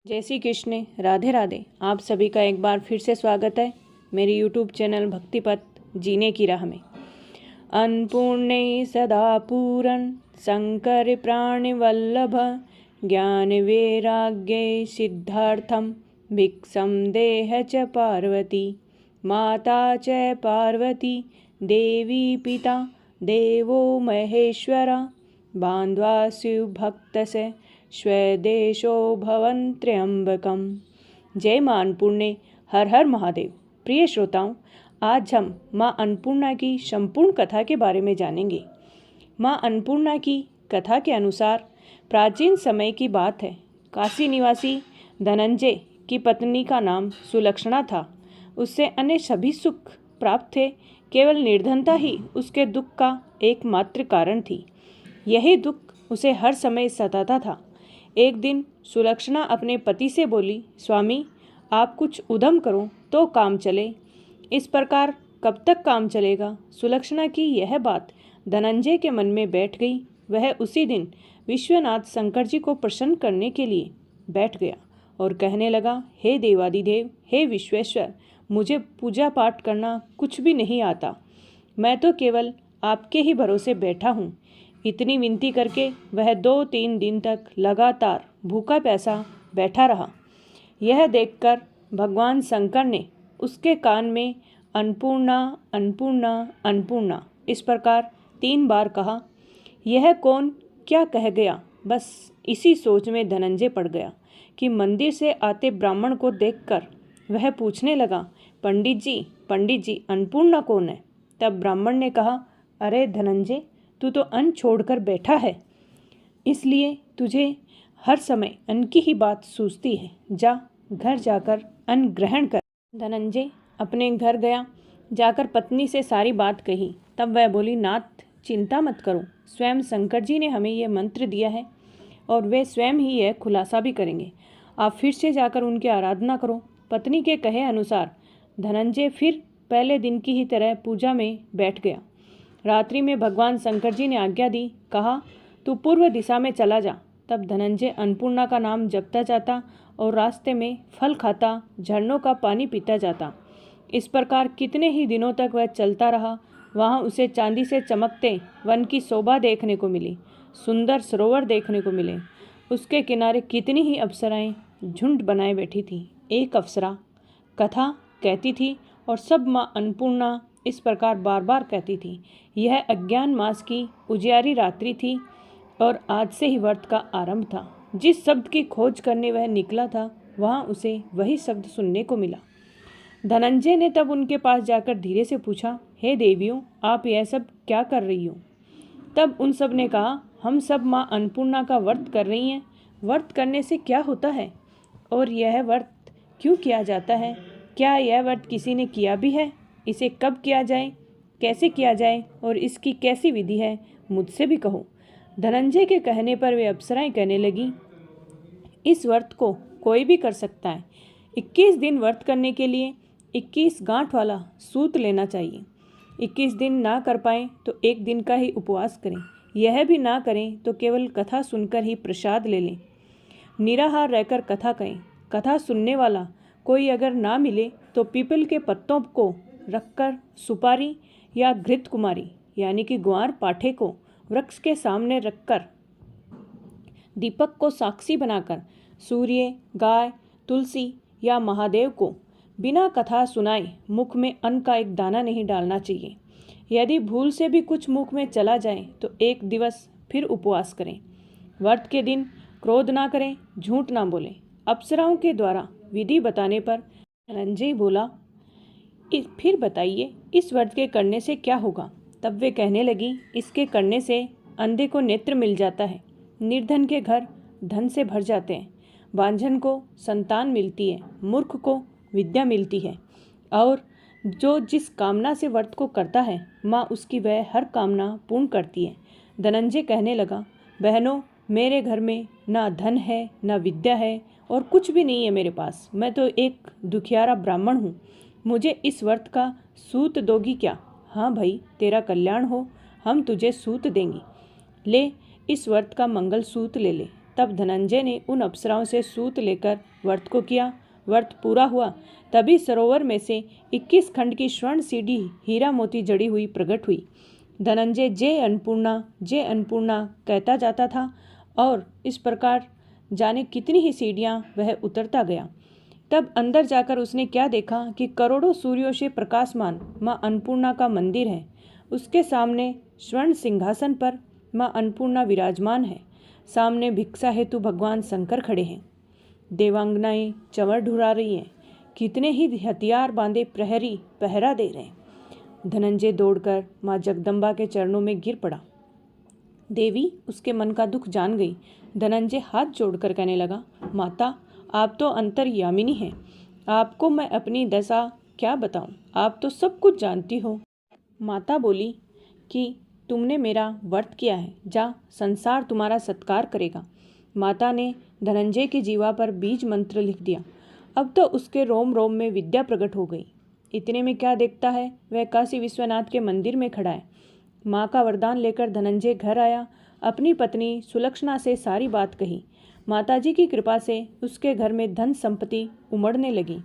जय श्री कृष्ण, राधे राधे। आप सभी का एक बार फिर से स्वागत है मेरे यूट्यूब चैनल भक्तिपथ जीने की राह में। अन्नपूर्णे सदा पूरन शंकर प्राणवल्लभ ज्ञान वैराग्ये सिद्धार्थम भिक्षम देह च पार्वती माता च पार्वती देवी पिता देवो महेश्वरा बांध्वा शिवभक्तसे स्वदेशो भवन त्र्यंबकम। जय माँ अन्नपूर्णे, हर हर महादेव। प्रिय श्रोताओं, आज हम माँ अन्नपूर्णा की संपूर्ण कथा के बारे में जानेंगे। माँ अन्नपूर्णा की कथा के अनुसार प्राचीन समय की बात है। काशी निवासी धनंजय की पत्नी का नाम सुलक्षणा था। उससे अन्य सभी सुख प्राप्त थे, केवल निर्धनता ही उसके दुख का एकमात्र कारण थी। यही दुख उसे हर समय सताता था। एक दिन सुलक्षणा अपने पति से बोली, स्वामी, आप कुछ उद्यम करो तो काम चले। इस प्रकार कब तक काम चलेगा? सुलक्षणा की यह बात धनंजय के मन में बैठ गई। वह उसी दिन विश्वनाथ शंकर जी को प्रसन्न करने के लिए बैठ गया और कहने लगा, हे देवादिदेव, हे विश्वेश्वर, मुझे पूजा पाठ करना कुछ भी नहीं आता। मैं तो केवल आपके ही भरोसे बैठा हूँ। इतनी विनती करके वह 2-3 दिन तक लगातार भूखा प्यासा बैठा रहा। यह देखकर भगवान शंकर ने उसके कान में अन्नपूर्णा अन्नपूर्णा अन्नपूर्णा इस प्रकार 3 बार कहा। यह कौन क्या कह गया? बस इसी सोच में धनंजय पड़ गया कि मंदिर से आते ब्राह्मण को देखकर वह पूछने लगा, पंडित जी, अन्नपूर्णा कौन है? तब ब्राह्मण ने कहा, अरे धनंजय, तू तो अन्न छोड़कर बैठा है, इसलिए तुझे हर समय अन्न की ही बात सूझती है। जा, घर जाकर अन्न ग्रहण कर। धनंजय अपने घर गया। जाकर पत्नी से सारी बात कही। तब वह बोली, नाथ, चिंता मत करो, स्वयं शंकर जी ने हमें यह मंत्र दिया है और वे स्वयं ही यह खुलासा भी करेंगे। आप फिर से जाकर उनकी आराधना करो। पत्नी के कहे अनुसार धनंजय फिर पहले दिन की ही तरह पूजा में बैठ गया। रात्रि में भगवान शंकर जी ने आज्ञा दी, कहा, तू पूर्व दिशा में चला जा। तब धनंजय अन्नपूर्णा का नाम जपता जाता और रास्ते में फल खाता, झरनों का पानी पीता जाता। इस प्रकार कितने ही दिनों तक वह चलता रहा। वहाँ उसे चांदी से चमकते वन की शोभा देखने को मिली, सुंदर सरोवर देखने को मिले। उसके किनारे कितनी ही अप्सराएं झुंड बनाए बैठी थी। एक अप्सरा कथा कहती थी और सब माँ अन्नपूर्णा इस प्रकार बार बार कहती थी। यह अज्ञान मास की उजियारी रात्रि थी और आज से ही व्रत का आरंभ था। जिस शब्द की खोज करने वह निकला था, वहाँ उसे वही शब्द सुनने को मिला। धनंजय ने तब उनके पास जाकर धीरे से पूछा, हे देवियों, आप यह सब क्या कर रही हो? तब उन सब ने कहा, हम सब माँ अन्नपूर्णा का व्रत कर रही हैं। व्रत करने से क्या होता है और यह व्रत क्यों किया जाता है? क्या यह व्रत किसी ने किया भी है? इसे कब किया जाए, कैसे किया जाए और इसकी कैसी विधि है, मुझसे भी कहो। धनंजय के कहने पर वे अप्सराएं कहने लगी, इस व्रत को कोई भी कर सकता है। 21 दिन व्रत करने के लिए 21 गांठ वाला सूत लेना चाहिए। 21 दिन ना कर पाए तो 1 दिन का ही उपवास करें। यह भी ना करें तो केवल कथा सुनकर ही प्रसाद ले लें। निराहार रहकर कथा कहें। कथा सुनने वाला कोई अगर ना मिले तो पीपल के पत्तों को रखकर सुपारी या घृत कुमारी यानी कि ग्वार पाठे को वृक्ष के सामने रखकर दीपक को साक्षी बनाकर सूर्य, गाय, तुलसी या महादेव को बिना कथा सुनाए मुख में अन्न का एक दाना नहीं डालना चाहिए। यदि भूल से भी कुछ मुख में चला जाए तो 1 दिवस फिर उपवास करें। व्रत के दिन क्रोध ना करें, झूठ ना बोलें। अप्सराओं के द्वारा विधि बताने पर धनंजय बोला, फिर बताइए, इस व्रत के करने से क्या होगा? तब वे कहने लगी, इसके करने से अंधे को नेत्र मिल जाता है, निर्धन के घर धन से भर जाते हैं, बांझन को संतान मिलती है, मूर्ख को विद्या मिलती है और जो जिस कामना से व्रत को करता है, माँ उसकी वह हर कामना पूर्ण करती है। धनंजय कहने लगा, बहनों, मेरे घर में ना धन है, ना विद्या है और कुछ भी नहीं है मेरे पास। मैं तो एक दुखियारा ब्राह्मण हूँ। मुझे इस व्रत का सूत दोगी क्या? हाँ भाई, तेरा कल्याण हो, हम तुझे सूत देंगी। ले, इस व्रत का मंगल सूत ले ले। तब धनंजय ने उन अप्सराओं से सूत लेकर व्रत को किया। व्रत पूरा हुआ तभी सरोवर में से 21 खंड की स्वर्ण सीढ़ी हीरा मोती जड़ी हुई प्रकट हुई। धनंजय जय अन्नपूर्णा कहता जाता था और इस प्रकार जाने कितनी ही सीढ़ियां वह उतरता गया। तब अंदर जाकर उसने क्या देखा कि करोड़ों सूर्यों से प्रकाशमान माँ अन्नपूर्णा का मंदिर है। उसके सामने स्वर्ण सिंहासन पर माँ अन्नपूर्णा विराजमान है। सामने भिक्षा हेतु भगवान शंकर खड़े हैं। देवांगनाएं चंवर ढुरा रही हैं। कितने ही हथियार बांधे प्रहरी पहरा दे रहे हैं। धनंजय दौड़कर माँ जगदम्बा के चरणों में गिर पड़ा। देवी उसके मन का दुख जान गई। धनंजय हाथ जोड़कर कहने लगा, माता आप तो अंतर्यामिनी हैं। आपको मैं अपनी दशा क्या बताऊं? आप तो सब कुछ जानती हो। माता बोली कि तुमने मेरा व्रत किया है, जा संसार तुम्हारा सत्कार करेगा। माता ने धनंजय की जीवा पर बीज मंत्र लिख दिया। अब तो उसके रोम रोम में विद्या प्रकट हो गई। इतने में क्या देखता है, वह काशी विश्वनाथ के मंदिर में खड़ा है। माँ का वरदान लेकर धनंजय घर आया। अपनी पत्नी सुलक्षणा से सारी बात कही। माताजी की कृपा से उसके घर में धन संपत्ति उमड़ने लगी।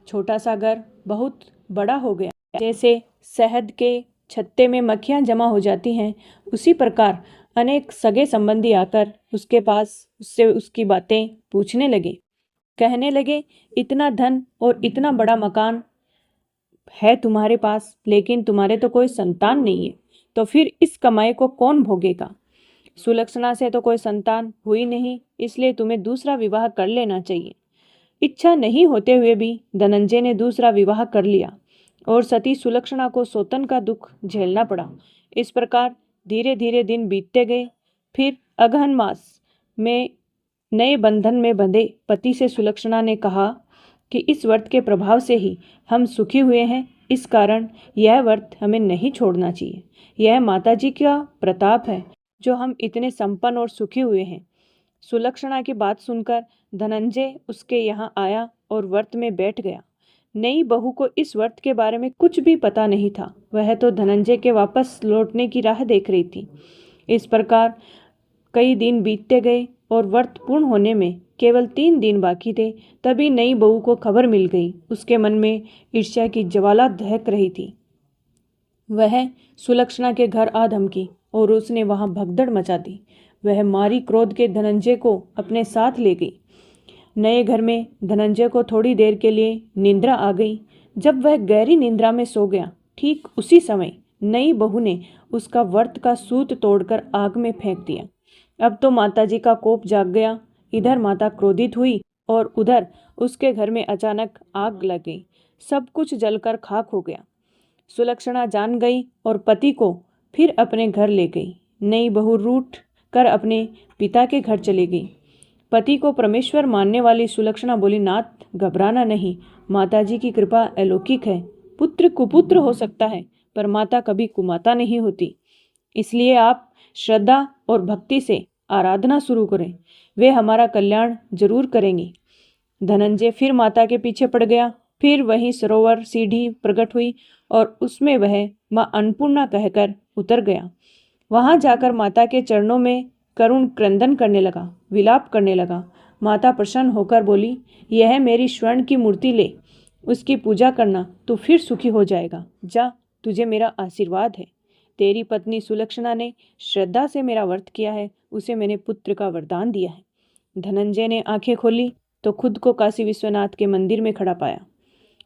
छोटा सा घर बहुत बड़ा हो गया। जैसे शहद के छत्ते में मक्खियाँ जमा हो जाती हैं, उसी प्रकार अनेक सगे संबंधी आकर उसके पास उससे उसकी बातें पूछने लगे। कहने लगे, इतना धन और इतना बड़ा मकान है तुम्हारे पास, लेकिन तुम्हारे तो कोई संतान नहीं है, तो फिर इस कमाई को कौन भोगेगा? सुलक्षणा से तो कोई संतान हुई नहीं, इसलिए तुम्हें दूसरा विवाह कर लेना चाहिए। इच्छा नहीं होते हुए भी धनंजय ने दूसरा विवाह कर लिया और सती सुलक्षणा को सौतन का दुख झेलना पड़ा। इस प्रकार धीरे धीरे दिन बीतते गए। फिर अगहन मास में नए बंधन में बंधे पति से सुलक्षणा ने कहा कि इस व्रत के प्रभाव से ही हम सुखी हुए हैं, इस कारण यह व्रत हमें नहीं छोड़ना चाहिए। यह माताजी का प्रताप है जो हम इतने संपन्न और सुखी हुए हैं। सुलक्षणा की बात सुनकर धनंजय उसके यहाँ आया और व्रत में बैठ गया। नई बहू को इस व्रत के बारे में कुछ भी पता नहीं था। वह तो धनंजय के वापस लौटने की राह देख रही थी। इस प्रकार कई दिन बीतते गए और व्रत पूर्ण होने में केवल 3 दिन बाकी थे। तभी नई बहू को खबर मिल गई। उसके मन में ईर्ष्या की ज्वाला दहक रही थी। वह सुलक्षणा के घर आ धमकी और उसने वहां भगदड़ मचा दी। वह मारी क्रोध के धनंजय को अपने साथ ले गई। नए घर में धनंजय को थोड़ी देर के लिए निंद्रा आ गई। जब वह गहरी निंद्रा में सो गया, ठीक उसी समय नई बहू ने उसका व्रत का सूत तोड़कर आग में फेंक दिया। अब तो माताजी का कोप जाग गया। इधर माता क्रोधित हुई और उधर उसके घर में अचानक आग लग गई। सब कुछ जलकर खाक हो गया। सुलक्षणा जान गई और पति को फिर अपने घर ले गई। नई बहू रूठ कर अपने पिता के घर चली गई। पति को परमेश्वर मानने वाली सुलक्षणा बोली, नाथ घबराना नहीं, माताजी की कृपा अलौकिक है। पुत्र कुपुत्र हो सकता है पर माता कभी कुमाता नहीं होती। इसलिए आप श्रद्धा और भक्ति से आराधना शुरू करें, वे हमारा कल्याण जरूर करेंगी। धनंजय फिर माता के पीछे पड़ गया। फिर वहीं सरोवर सीढ़ी प्रकट हुई और उसमें वह माँ अन्नपूर्णा कहकर उतर गया। वहां जाकर माता के चरणों में करुण क्रंदन करने लगा, विलाप करने लगा। माता प्रसन्न होकर बोली, यह मेरी स्वर्ण की मूर्ति ले, उसकी पूजा करना, तू फिर सुखी हो जाएगा। जा, तुझे मेरा आशीर्वाद है। तेरी पत्नी सुलक्षणा ने श्रद्धा से मेरा व्रत किया है, उसे मैंने पुत्र का वरदान दिया है। धनंजय ने आंखें खोली तो खुद को काशी विश्वनाथ के मंदिर में खड़ा पाया।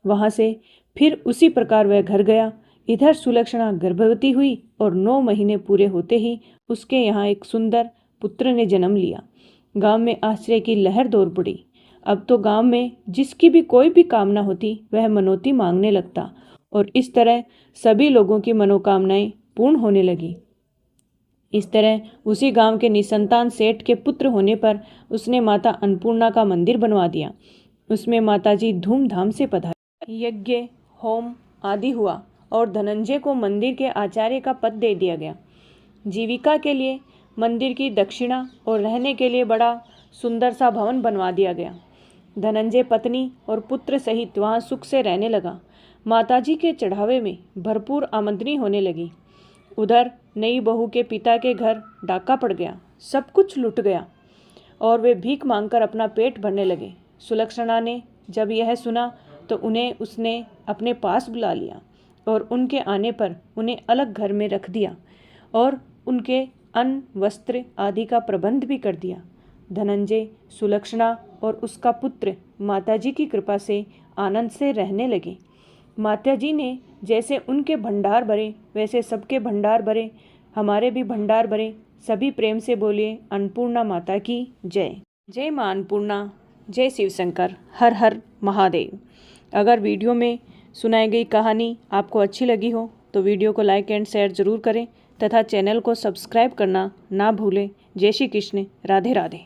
वहां से फिर उसी प्रकार वह घर गया। इधर सुलक्षणा गर्भवती हुई और 9 महीने पूरे होते ही उसके यहाँ एक सुंदर पुत्र ने जन्म लिया। गांव में आश्चर्य की लहर दौड़ पड़ी। अब तो गांव में जिसकी भी कोई भी कामना होती वह मनौती मांगने लगता और इस तरह सभी लोगों की मनोकामनाएं पूर्ण होने लगी। इस तरह उसी गांव के निसंतान सेठ के पुत्र होने पर उसने माता अन्नपूर्णा का मंदिर बनवा दिया। उसमें माताजी धूमधाम से पधारी। यज्ञ होम आदि हुआ और धनंजय को मंदिर के आचार्य का पद दे दिया गया। जीविका के लिए मंदिर की दक्षिणा और रहने के लिए बड़ा सुंदर सा भवन बनवा दिया गया। धनंजय पत्नी और पुत्र सहित वहाँ सुख से रहने लगा। माताजी के चढ़ावे में भरपूर आमदनी होने लगी। उधर नई बहू के पिता के घर डाका पड़ गया, सब कुछ लुट गया। और वे भीख मांगकर अपना पेट भरने लगे। सुलक्षणा ने जब यह सुना तो उन्हें उसने अपने पास बुला लिया और उनके आने पर उन्हें अलग घर में रख दिया और उनके अन्न, वस्त्र आदि का प्रबंध भी कर दिया। धनंजय, सुलक्षणा और उसका पुत्र माताजी की कृपा से आनंद से रहने लगे। माताजी ने जैसे उनके भंडार भरे वैसे सबके भंडार भरे, हमारे भी भंडार भरे। सभी प्रेम से बोलिए, अन्नपूर्णा माता की जय। जय मां अन्नपूर्णा, जय शिव शंकर, हर हर महादेव। अगर वीडियो में सुनाई गई कहानी आपको अच्छी लगी हो तो वीडियो को लाइक एंड शेयर ज़रूर करें तथा चैनल को सब्सक्राइब करना ना भूलें। जय श्री कृष्ण, राधे राधे।